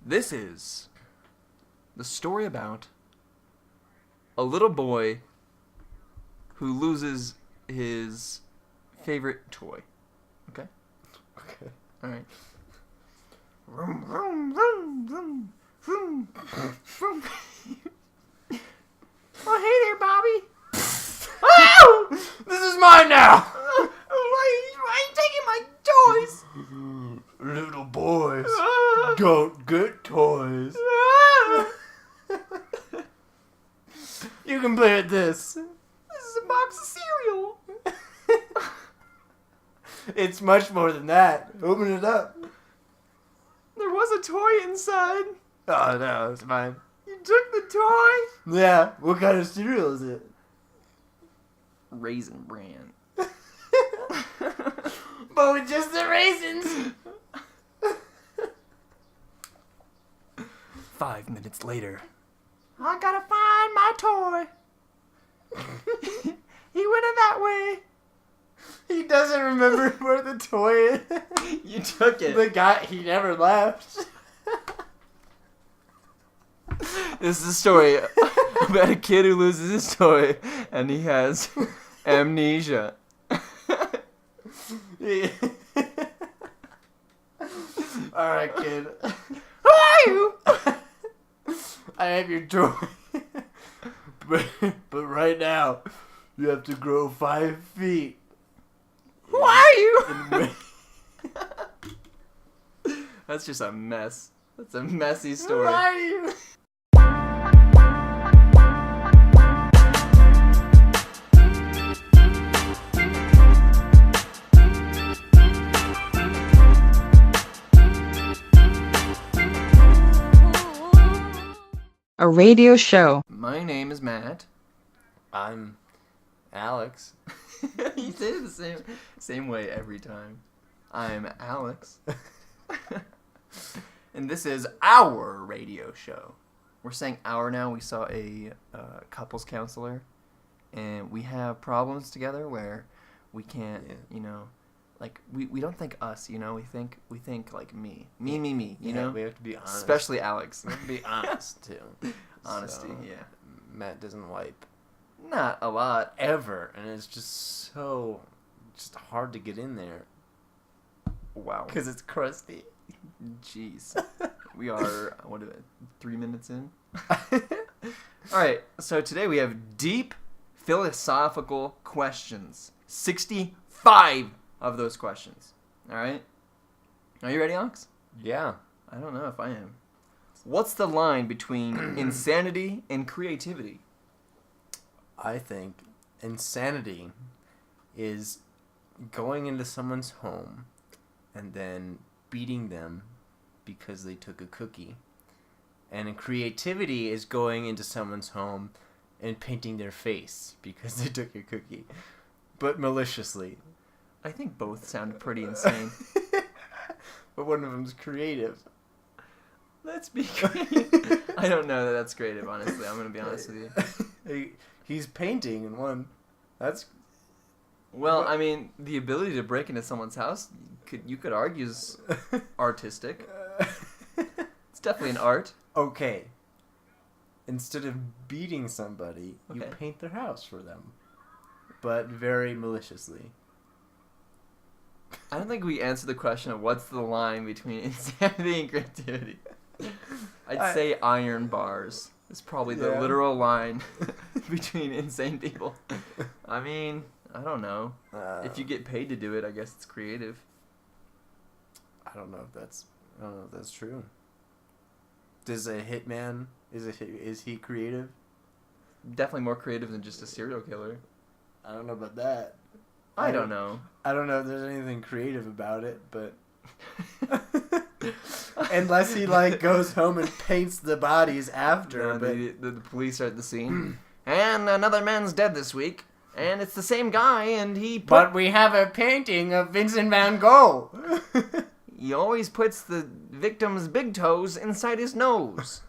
This is the story about a little boy who loses his favorite toy. Okay? Okay. Alright. Vroom, vroom, vroom, vroom, vroom, vroom. Oh, hey there, Bobby. Oh! This is mine now! Why are you taking my toys? Little boys don't get toys. You can play at this. This is a box of cereal. It's much more than that. Open it up. There was a toy inside. Oh, no, it's fine. You took the toy? Yeah, what kind of cereal is it? Raisin Bran. But with just the raisins. 5 minutes later. I gotta find my toy. He went in that way. He doesn't remember where the toy is. You took it. The guy, he never left. This is a story about a kid who loses his toy and he has amnesia. Alright, kid. Who are you? I have your toy. but right now, you have to grow 5 feet. Who are you? That's just a mess. That's a messy story. Who are you? A radio show. My name is Matt. I'm Alex. You say it the same way every time. I'm Alex. And this is our radio show. We're saying our now. We saw a couples counselor. And we have problems together where we can't, like, we don't think us, we think like me, you know? We have to be honest. Especially Alex. We have to be honest, too. Honesty, So, yeah. Matt doesn't wipe Not a lot. ever, and it's just hard to get in there. Wow. Because it's crusty. Jeez. We are, 3 minutes in? Alright, so today we have deep philosophical questions. 65 of those questions. Alright? Are you ready, Alex? Yeah. I don't know if I am. What's the line between insanity and creativity? I think insanity is going into someone's home and then beating them because they took a cookie. And creativity is going into someone's home and painting their face because they took a cookie. But maliciously. I think both sound pretty insane. But one of them's creative. Let's be creative. I don't know that that's creative, honestly. I'm going to be honest with you. He's painting in one. That's... Well, I mean, the ability to break into someone's house, you could argue is artistic. It's definitely an art. Okay. Instead of beating somebody, you Okay. paint their house for them. But very maliciously. I don't think we answered the question of what's the line between insanity and creativity. I'd say iron bars is probably the literal line between insane people. I mean, I don't know. If you get paid to do it, I guess it's creative. I don't know if that's true. Does a hitman is he creative? Definitely more creative than just a serial killer. I don't know about that. I don't know. I don't know if there's anything creative about it, but unless he goes home and paints the bodies after. No, but the police are at the scene, and another man's dead this week, and it's the same guy, and But we have a painting of Vincent van Gogh. He always puts the victim's big toes inside his nose.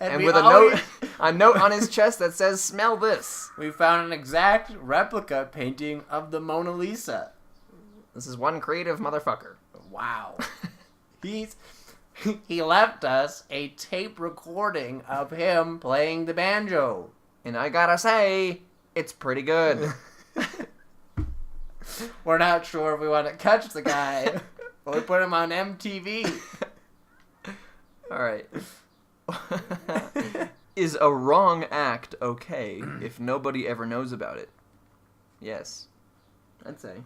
And with a note on his chest that says, "Smell this." We found an exact replica painting of the Mona Lisa. This is one creative motherfucker. Wow. He left us a tape recording of him playing the banjo. And I gotta say, it's pretty good. We're not sure if we want to catch the guy, but we put him on MTV. Alright. Is a wrong act okay if nobody ever knows about it? Yes. I'd say.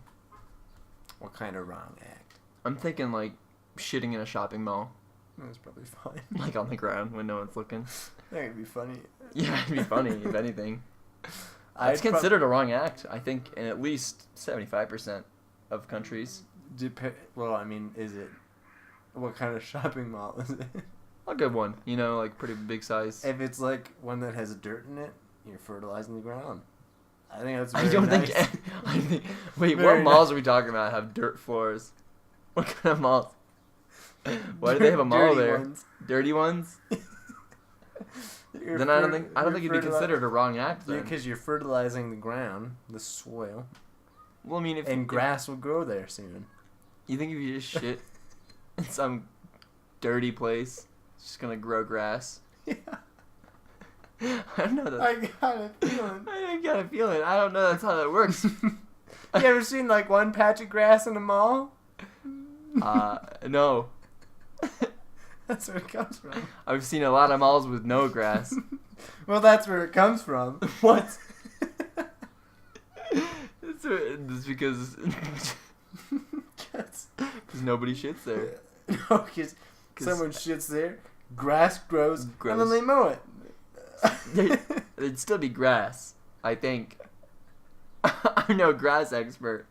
What kind of wrong act? I'm thinking like shitting in a shopping mall. That's probably fine. Like on the ground when no one's looking. That would be funny. Yeah, it'd be funny if anything. It's considered a wrong act, I think, in at least 75% of countries. Well, I mean, is it... What kind of shopping mall is it? A good one, you know, like pretty big size. If it's like one that has dirt in it, you're fertilizing the ground. I think that's I don't nice. think... Wait, Very what malls are we talking about have dirt floors? What kind of malls? Why do they have a mall Dirty there? ones. Dirty ones? Then I don't think it'd be considered a wrong act then. Because you're fertilizing the ground, the soil, Well, I mean, if and grass will grow there soon. you think if you just shit in some dirty place, it's just gonna grow grass. Yeah. I don't know that. I got a feeling. I got a feeling. I don't know that's how that works. You ever seen like one patch of grass in a mall? No. That's where it comes from. I've seen a lot of malls with no grass. Well, that's where it comes from. What? It's because nobody shits there. No, because someone shits there, grass grows, and then they mow it. It'd still be grass, I think. I'm no grass expert.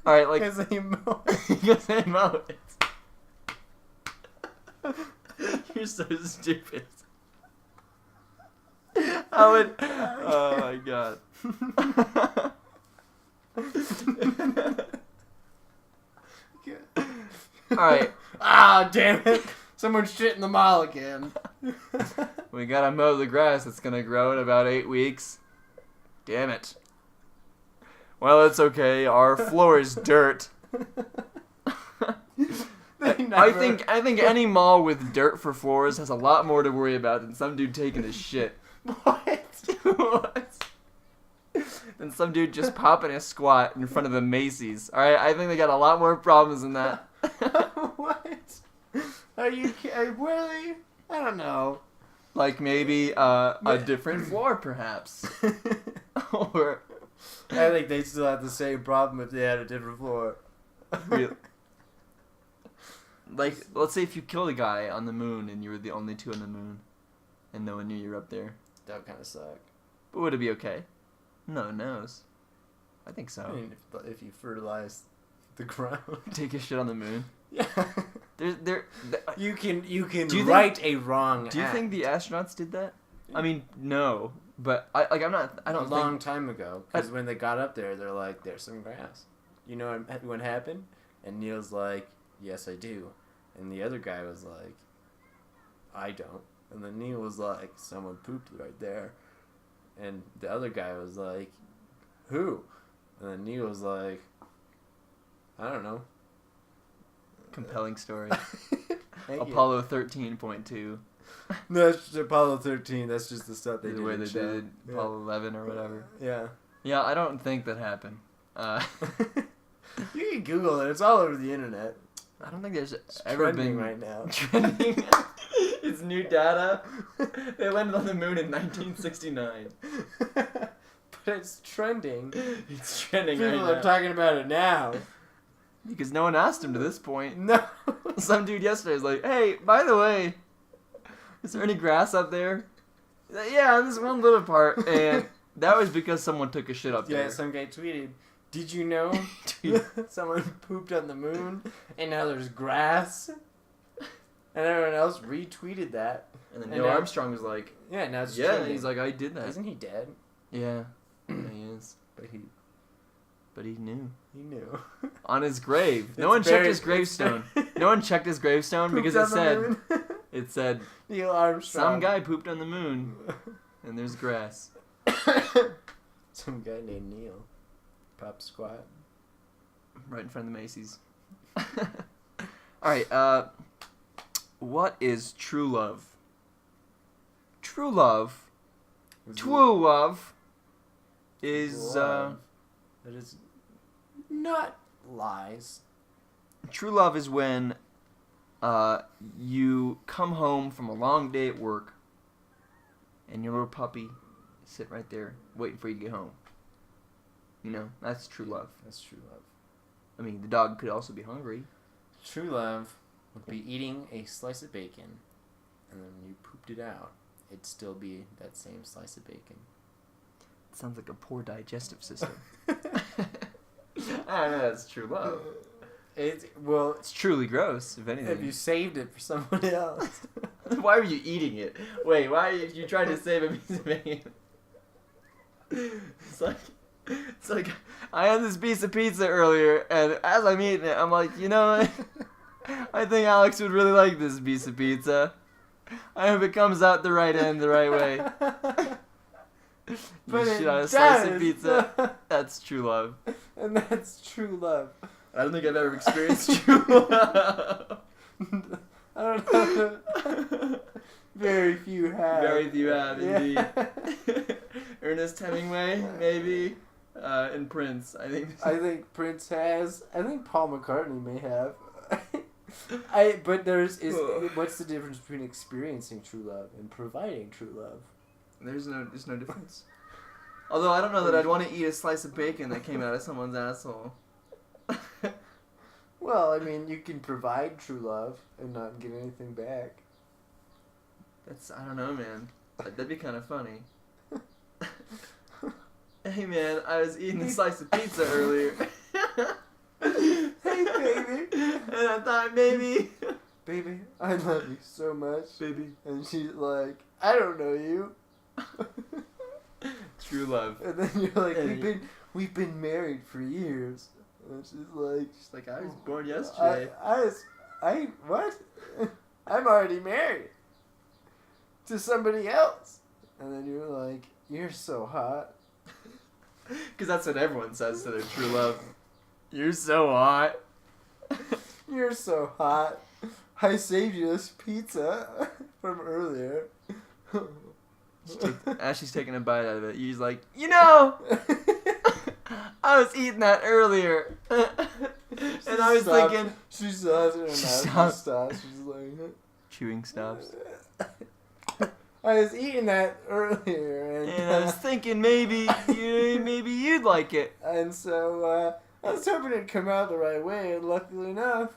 All right, like Because they mow it. because they mow it. You're so stupid. I would. Oh my god. All right. Ah, damn it! Someone shit in the mall again. We gotta mow the grass. It's gonna grow in about 8 weeks. Damn it. Well, it's okay. Our floor is dirt. I think any mall with dirt for floors has a lot more to worry about than some dude taking a shit. What? What? Than some dude just popping a squat in front of the Macy's. All right, I think they got a lot more problems than that. What? Are you really? I don't know. Like maybe a different floor, perhaps. Or I think they still have the same problem if they had a different floor. like, let's say if you killed a guy on the moon and you were the only two on the moon, and no one knew you were up there. That would kind of suck. But would it be okay? No one knows. I think so. I mean, if you fertilize the ground. Take a shit on the moon. Yeah. You can right a wrong. Do you think the astronauts did that? I mean, no, but I don't. A long time ago, because when they got up there, they're like, "There's some grass." You know what happened? And Neil's like, "Yes, I do," and the other guy was like, "I don't," and then Neil was like, "Someone pooped right there," and the other guy was like, "Who?" And then Neil was like, "I don't know." Compelling story. Apollo. Apollo 13.2. No, that's just Apollo 13. That's just the stuff they The did. way they did Apollo 11 or whatever. Yeah. Yeah, I don't think that happened. You can Google it. It's all over the internet. I don't think there's It's ever trending been right now. Trending. It's new data. They landed on the moon in 1969. But it's trending. It's trending People right are now. talking about it now. Because no one asked him to this point. No. Some dude yesterday was like, "Hey, by the way, is there any grass up there?" He's like, "Yeah, this one little part," and that was because someone took a shit up Yeah, there. some guy tweeted, "Did you know someone pooped on the moon and now there's grass?" And everyone else retweeted that. And then And Neil now- Armstrong was like, Yeah, now it's "Yeah," trending. he's like, "I did that." Isn't he dead? Yeah, yeah, he is. But he knew. He knew. On his grave. No It's one checked very- his gravestone. No one checked his gravestone Pooped because on it the said, moon. it said, Neil Armstrong. some guy pooped on the moon, and there's grass. Some guy named Neil. Pop squat. Right in front of the Macy's. All right. What is true love? True love. True love is Love. That is not lies. true love is when you come home from a long day at work and your little puppy is sitting right there waiting for you to get home. You know, that's true love. That's true love. I mean, the dog could also be hungry. True love would be eating a slice of bacon, and then when you pooped it out, it'd still be that same slice of bacon. It sounds like a poor digestive system. I don't know, that's true love. It's truly gross, if anything. if you saved it for someone else. Why are you eating it? Wait, why are you trying to save a piece of bacon? It's like I had this piece of pizza earlier, and as I'm eating it, I'm like, you know what? I think Alex would really like this piece of pizza. I hope it comes out the right end the right way. But You it should have a slice of does. pizza. That's true love. And that's true love. I don't think I've ever experienced true love. I don't know. Very few have. Very few have, indeed. Yeah. Ernest Hemingway, maybe. And Prince, I think. I think Prince has. I think Paul McCartney may have. But what's the difference between experiencing true love and providing true love? There's no difference. Although I don't know that I'd want to eat a slice of bacon that came out of someone's asshole. Well, I mean, you can provide true love and not get anything back. I don't know, man. That'd be kind of funny. Hey, man, I was eating a slice of pizza earlier. Hey, baby. And I thought maybe... Baby, I love you so much. Baby. And she's like, I don't know you. True love. And then you're like, Hey. we've been married for years. And she's like, I was born yesterday. What? I'm already married to somebody else. And then you're like, you're so hot. Because that's what everyone says to their true love. You're so hot. You're so hot. I saved you this pizza from earlier. Ashley's taking a bite out of it. He's like, you know, I was eating that earlier. And I was thinking... She stops in her mouth. She stops. She's like... Chewing stops. I was eating that earlier. And I was thinking maybe you'd like it. And so I was hoping it'd come out the right way, and luckily enough,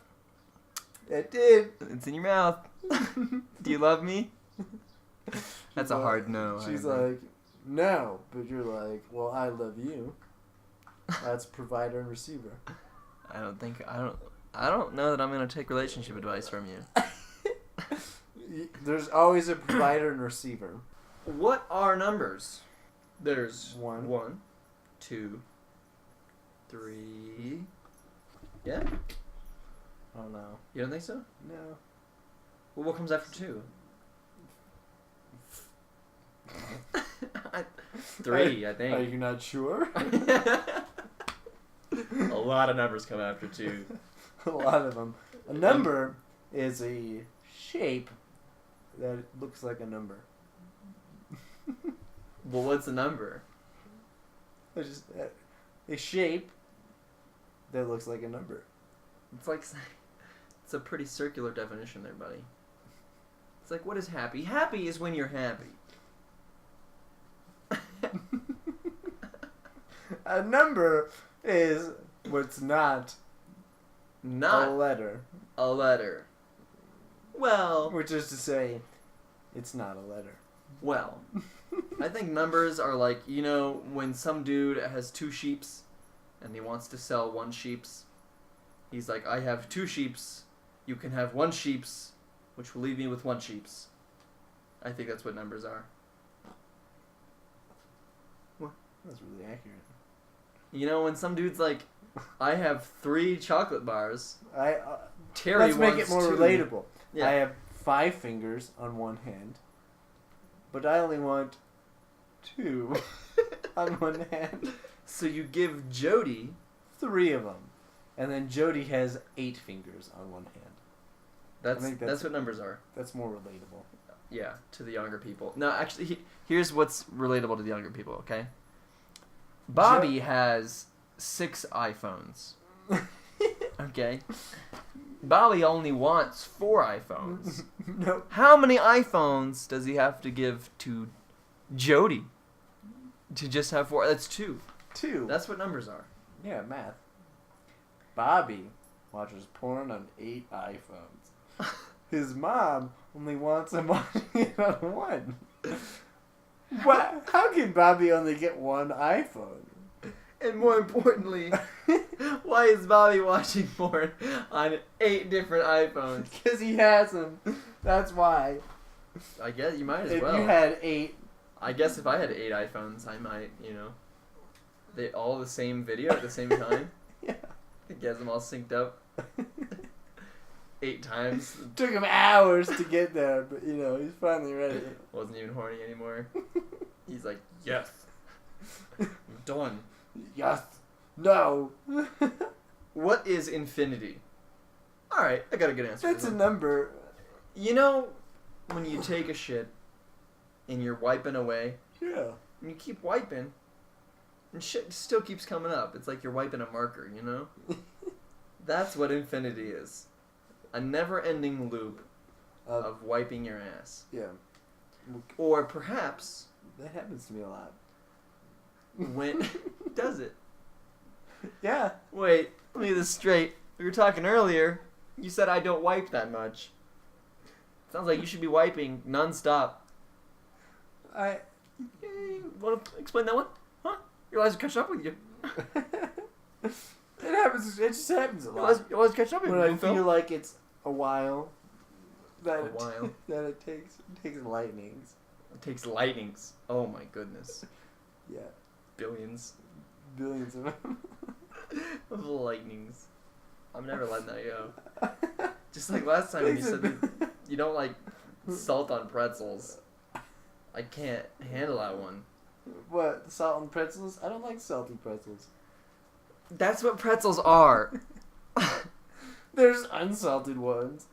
it did. It's in your mouth. Do you love me? That's a hard no. She's like, no. But you're like, well, I love you. That's provider and receiver. I don't know that I'm gonna take relationship advice from you. There's always a provider and receiver. What are numbers? There's 1, 2, 3. Yeah? Oh no. You don't think so? No. Well, what comes after 2? 3, I think. Are you not sure? A lot of numbers come after 2. A lot of them. A number is a shape that looks like a number. Well, what's a number? It's just a shape that looks like a number. It's a pretty circular definition there, buddy. It's like, what is happy? Happy is when you're happy. A number is what's not Not a letter. a letter. Well, Which is to say, it's not a letter. well, I think numbers are like, you know, when some dude has 2 sheeps and he wants to sell 1 sheeps. He's like, I have 2 sheeps. You can have 1 sheeps, which will leave me with 1 sheeps. I think that's what numbers are. That's really accurate. You know, when some dude's like, I have 3 chocolate bars. Terry Let's make it wants more 2. relatable. Yeah. I have 5 fingers on one hand, but I only want 2 on one hand. So you give Jody 3 of them. And then Jody has 8 fingers on one hand. That's what numbers are. That's more relatable. Yeah, to the younger people. No, actually, here's what's relatable to the younger people. Okay. Bobby has 6 iPhones. Okay. Bobby only wants 4 iPhones. No. How many iPhones does he have to give to Jody to just have 4? That's 2. 2. That's what numbers are. Yeah, math. Bobby watches porn on 8 iPhones. His mom only wants him watching it on 1. What? How can Bobby only get 1 iPhone? And more importantly, why is Bobby watching porn on 8 different iPhones? Because he has them. That's why. I guess you might as If well. you had 8... I guess if I had 8 iPhones, I might, they all the same video at the same time. Yeah. It gets them all synced up 8 times. Took him hours to get there, but he's finally ready. Wasn't even horny anymore. He's like, yes, I'm done. Yes. No. What is infinity? All right, I got a good answer. That's a number. When you take a shit and you're wiping away, Yeah. and you keep wiping, and shit still keeps coming up. It's like you're wiping a marker, That's what infinity is. A never-ending loop of wiping your ass. Yeah. Or perhaps... That happens to me a lot. When... Does it? Yeah. Wait, let me get this straight. We were talking earlier. You said I don't wipe that much. Sounds like you should be wiping non-stop. Want to explain that one? Huh? Your eyes are catching up with you. It happens. It just happens a Your lot. eyes catching up with When you, I Phil. feel like it's a while. That it takes lightnings. It takes lightnings. Oh my goodness. Yeah. Billions Billions of them. of lightnings. I'm never letting that go. Just like last time when you said that you don't like salt on pretzels. I can't handle that one. What? Salt and pretzels? I don't like salty pretzels. That's what pretzels are. There's unsalted ones.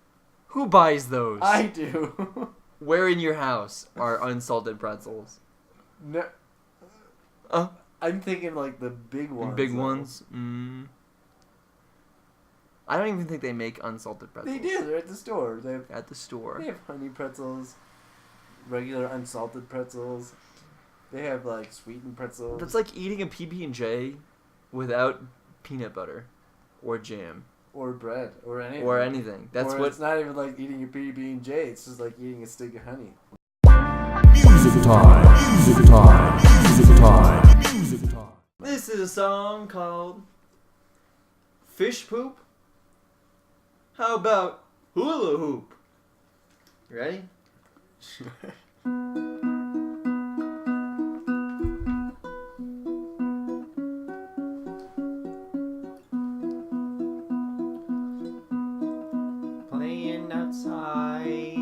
Who buys those? I do. Where in your house are unsalted pretzels? No. I'm thinking like the big ones. Big though. ones? I don't even think they make unsalted pretzels. They do. They're at the store. At the store. They have honey pretzels, regular unsalted pretzels. They have like sweetened pretzels. That's like eating a PB&J without peanut butter or jam or bread or anything. or anything. That's or what. It's not even like eating a PB&J. It's just like eating a stick of honey. Music time, music time, music time, music time. This is a song called Fish Poop. How about Hula Hoop? You ready? Playing outside.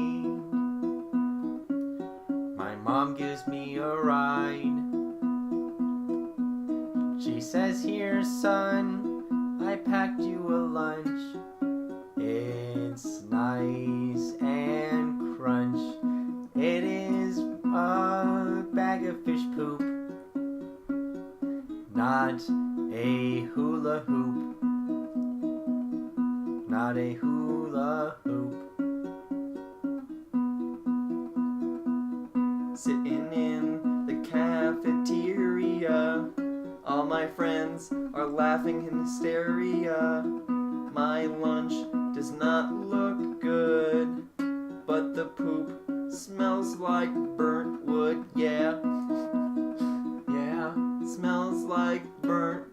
My mom gives me a ride. She says, "Here, son, I packed you a lunch. It's nice and crunch. It is a bag of fish poop, not a hula hoop. Not a hula hoop." Sitting in the cafeteria, all my friends are laughing in hysteria. My lunch does not look good, but the poop smells like burnt wood, yeah. Yeah, smells like burnt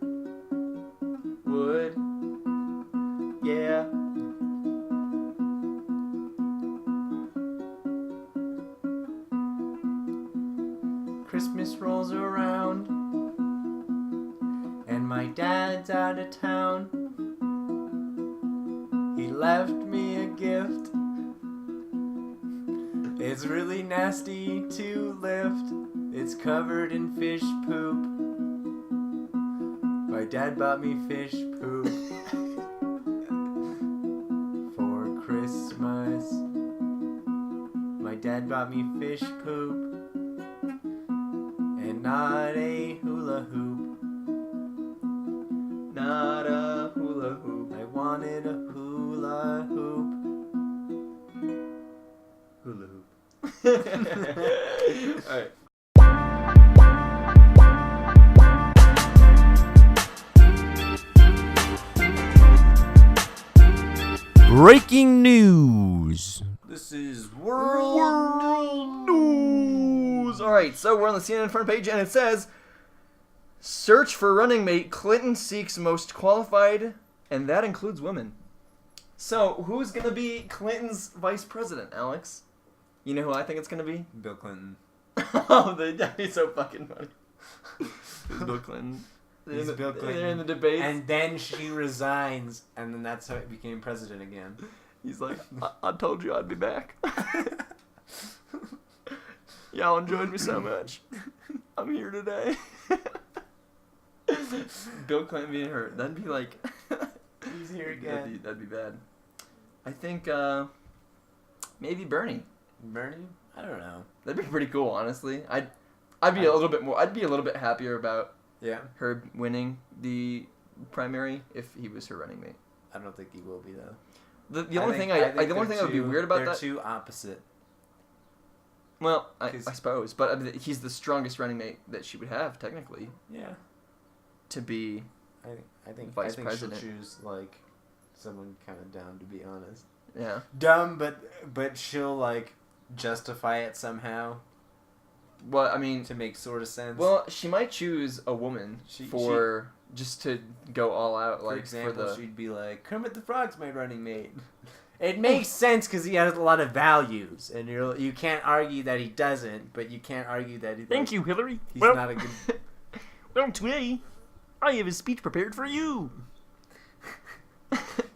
wood, yeah. Christmas rolls around, and my dad's out of town. He left me a gift. It's really nasty to lift. It's covered in fish poop. My dad bought me fish poop for Christmas. My dad bought me fish poop and not a hula hoop. Not a hula hoop. I wanted a hula hoop. Hula hoop. Alright. Breaking news. This is World News. Alright, so we're on the CNN front page and it says, search for running mate, Clinton seeks most qualified, and that includes women. So, who's going to be Clinton's vice president, Alex? You know who I think it's going to be? Bill Clinton. Oh, that'd be so fucking funny. It's Bill Clinton. He's Bill Clinton. They're in the debates. And then she resigns, and then that's how he became president again. He's like, I told you I'd be back. Y'all enjoyed me so much. I'm here today. Bill Clinton being hurt. That'd be like... He's here again. That'd be bad. I think, maybe Bernie. Bernie? I don't know. That'd be pretty cool, honestly. I'd be a little bit happier about her winning the primary if he was her running mate. I don't think he will be though. The only thing that would be weird about they're that. They're too opposite. Well, I suppose, but I mean, he's the strongest running mate that she would have technically. Yeah. To be. I think vice president. She'll choose like someone kind of dumb, to be honest. Yeah. Dumb, but she'll like justify it somehow. Well, I mean, to make sort of sense. Well, she might choose a woman just to go all out. Like, for example, she'd be like, Kermit the Frog's my running mate. It makes sense because he has a lot of values, and you can't argue that he doesn't, but you can't argue that he. Thank you, Hillary. He's not a good. Well, today I have a speech prepared for you.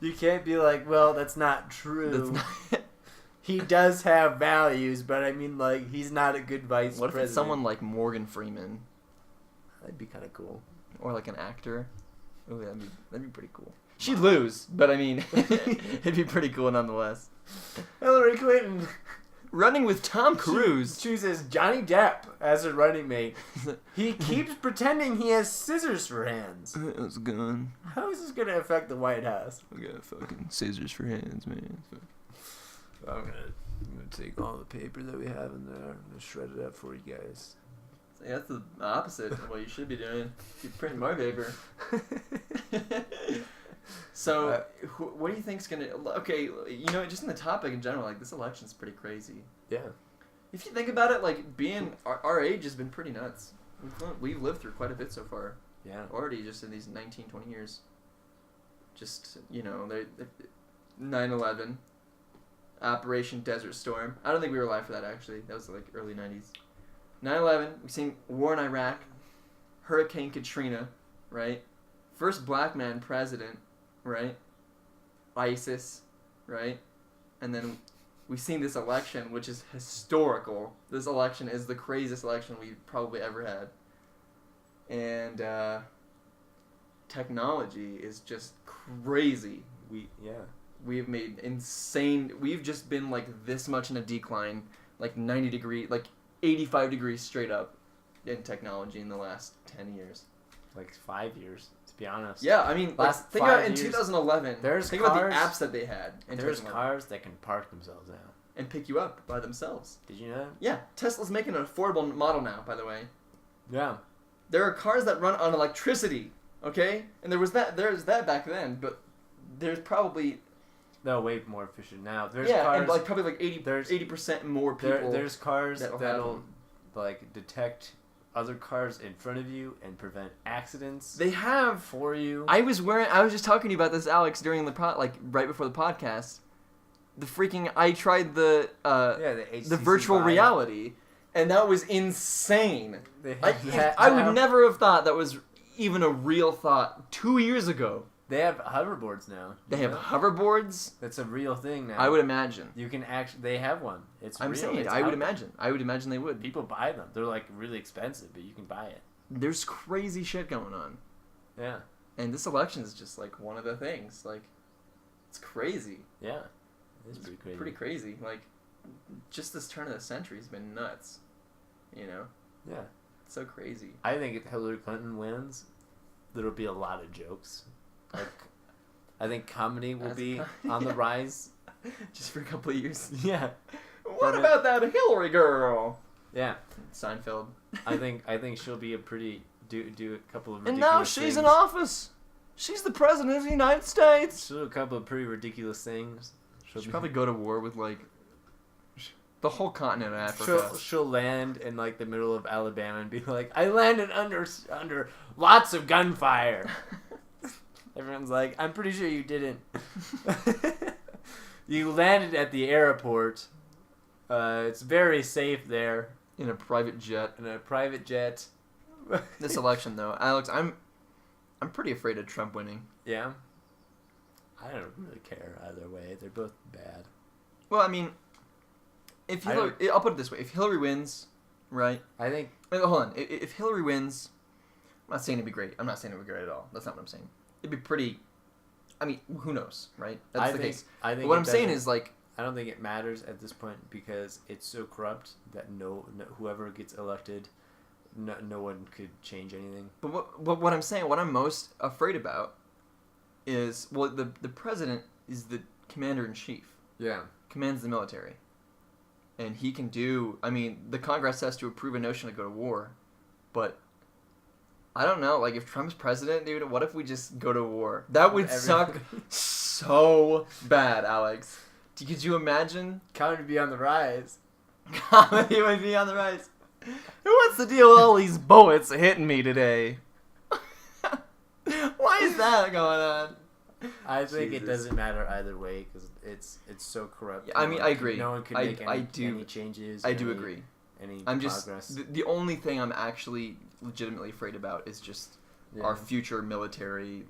You can't be like, well, that's not true. That's not... He does have values, but I mean, like, he's not a good vice president. What if it's someone like Morgan Freeman? That'd be kind of cool. Or like an actor. Oh, that'd be pretty cool. She'd lose, but I mean, it'd be pretty cool nonetheless. Hillary Clinton. Running with Tom Cruise. She chooses Johnny Depp as her running mate. He keeps pretending he has scissors for hands. It's gone. How is this going to affect the White House? We got fucking scissors for hands, man. I'm gonna take all the paper that we have in there and shred it up for you guys. See, that's the opposite of what you should be doing. You print more paper. So, what do you think's gonna? Okay, you know, just in the topic in general, like this election's pretty crazy. Yeah. If you think about it, like being our age has been pretty nuts. We've lived through quite a bit so far. Yeah. Already, just in these 19, 20 years. Just, you know, 9/11. Operation Desert Storm. I don't think we were alive for that, actually. That was like early 90s. 9/11. We've seen war in Iraq. Hurricane Katrina, right? First black man president, right? ISIS, right? And then we've seen this election, which is historical. This election is the craziest election we've probably ever had. And technology is just crazy. We've made insane... We've just been, like, this much in a decline, like 90 degrees, like 85 degrees straight up in technology in the last 10 years. Like 5 years, to be honest. Yeah, I mean, think about in 2011. Think about the apps that they had. There's cars that can park themselves now. And pick you up by themselves. Did you know that? Yeah, Tesla's making an affordable model now, by the way. Yeah. There are cars that run on electricity, okay? And there's that back then, but there's probably... No, way more efficient now. There's cars, and like probably like 80% more people. There's cars that'll like detect other cars in front of you and prevent accidents. They have for you. I was just talking to you about this, Alex, during the right before the podcast. I tried the virtual reality, and that was insane. I would never have thought that was even a real thought 2 years ago. They have hoverboards now. They have hoverboards? That's a real thing now. I would imagine. You can they have one. It's real. I'm saying, I would imagine they would. People buy them. They're like really expensive, but you can buy it. There's crazy shit going on. Yeah. And this election is just like one of the things. Like, it's crazy. Yeah. It's pretty crazy. Pretty crazy. Like, just this turn of the century has been nuts. You know? Yeah. It's so crazy. I think if Hillary Clinton wins, there'll be a lot of jokes. Like, I think comedy will be on the rise. Just for a couple of years. Yeah. What about that Hillary girl? Yeah. Seinfeld. I think she'll be a pretty do a couple of ridiculous And now she's things. in office. She's the president of the United States. She'll do a couple of pretty ridiculous things. She'll probably go to war with like the whole continent of Africa. She'll land in like the middle of Alabama and be like, I landed under lots of gunfire. Everyone's like, I'm pretty sure you didn't. You landed at the airport. It's very safe there. In a private jet. In a private jet. This election, though, Alex, I'm pretty afraid of Trump winning. Yeah. I don't really care either way. They're both bad. Well, I mean, if Hillary, I'll put it this way: if Hillary wins, right? I think. Wait, hold on. If Hillary wins, I'm not saying it'd be great. I'm not saying it would be great at all. That's not what I'm saying. It'd be pretty. I mean, who knows, right? That's the case. I think. But what I'm saying is like. I don't think it matters at this point because it's so corrupt that no whoever gets elected, no one could change anything. But what I'm saying, what I'm most afraid about, is the president is the commander in chief. Yeah. Commands the military, and he can do. I mean, the Congress has to approve a notion to go to war, but I don't know. Like, if Trump's president, dude, what if we just go to war? That would suck so bad, Alex. Could you imagine? Comedy would be on the rise. Comedy would be on the rise. What's the deal with all these bullets hitting me today? Why is that going on? I think it doesn't matter either way because it's so corrupt. Yeah, I mean, I agree. No one can make any changes. I do agree. I'm progress. The only thing I'm actually legitimately afraid about is just our future military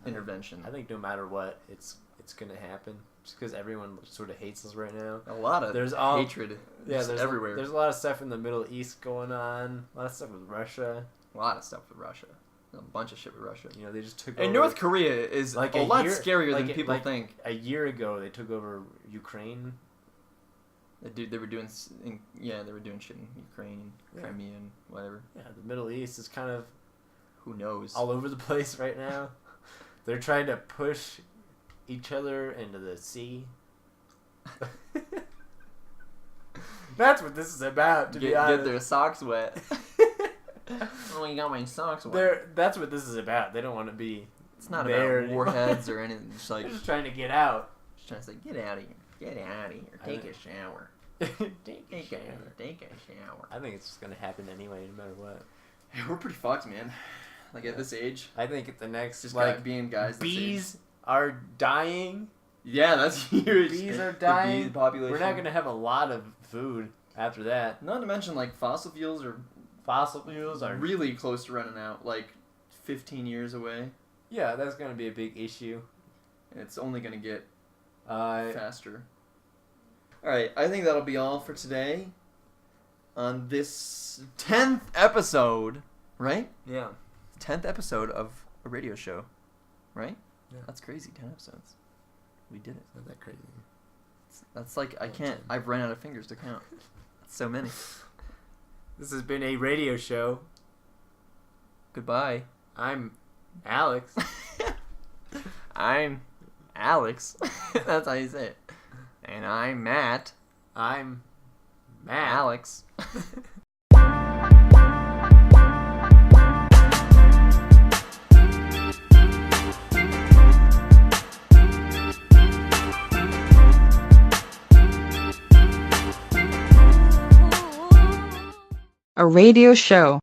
intervention. I think no matter what, it's gonna happen. Just because everyone sort of hates us right now. A lot of hatred. Yeah, there's everywhere. There's a lot of stuff in the Middle East going on. A lot of stuff with Russia. A lot of stuff with Russia. A bunch of shit with Russia. You know, they just took over. And North Korea is like a lot scarier than people think. A year ago, they took over Ukraine. They were doing shit in Ukraine, Crimea, and whatever. Yeah, the Middle East is kind of who knows all over the place right now. They're trying to push each other into the sea. That's what this is about, to be honest. Get their socks wet. Oh, you got my socks wet. That's what this is about. They don't want to be. It's not about warheads or anything. It's they're just trying to get out. Just trying to say, get out of here. Get out of here. Take a shower. Take a shower. I think it's just gonna happen anyway, no matter what. Yeah, we're pretty fucked, man. Like at this age. I think at the next just being guys. Bees are dying. Yeah, that's huge. Bees are dying. The bee population. We're not gonna have a lot of food after that. Not to mention fossil fuels are really close to running out. 15 years away. Yeah, that's gonna be a big issue. And it's only gonna get faster. All right, I think that'll be all for today. On this 10th episode, right? Yeah. 10th episode of a radio show, right? Yeah. That's crazy. 10 episodes. We did it. It's not that crazy. That's I can't. I've run out of fingers to count. That's so many. This has been a radio show. Goodbye. I'm Alex. I'm Alex. That's how you say it. And I'm Matt. I'm Matt. Alex. A radio show.